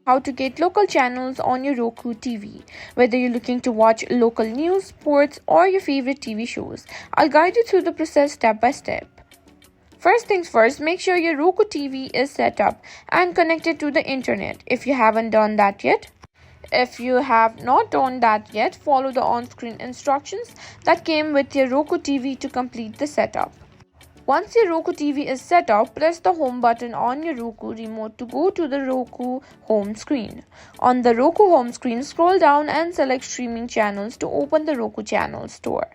How to get local channels on your Roku TV. Whether you're looking to watch local news, sports, or your favorite TV shows, I'll guide you through the process step by step. First things first, make sure your Roku TV is set up and connected to the internet if you haven't done that yet. If you have not done that yet, follow the on-screen instructions that came with your Roku TV to complete the setup. Once your Roku TV is set up, press the home button on your Roku remote to go to the Roku home screen. On the Roku home screen, scroll down and select streaming channels to open the Roku Channel Store.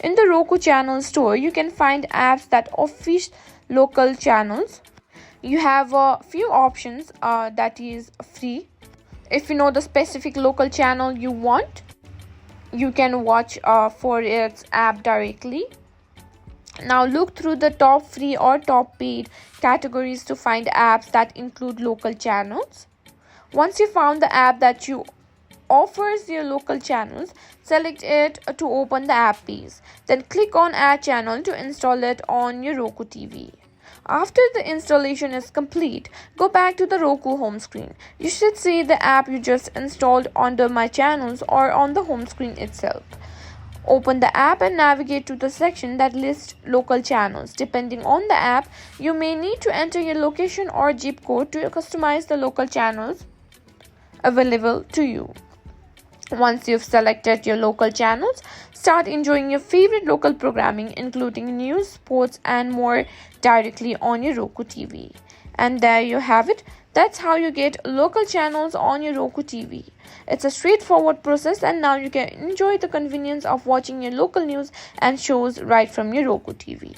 In the Roku Channel Store, you can find apps that offer local channels. You have a few options that is free. If you know the specific local channel you want, you can watch for its app directly. Now look through the top free or top paid categories to find apps that include local channels. Once you found the app that you offers your local channels, select it to open the app page. Then click on Add Channel to install it on your Roku TV. After the installation is complete, go back to the Roku home screen. You should see the app you just installed under My Channels or on the home screen itself. Open the app and navigate to the section that lists local channels. Depending on the app, you may need to enter your location or zip code to customize the local channels available to you. Once you've selected your local channels, start enjoying your favorite local programming, including news, sports, and more directly on your Roku TV. And there you have it. That's how you get local channels on your Roku TV. It's a straightforward process, and now you can enjoy the convenience of watching your local news and shows right from your Roku TV.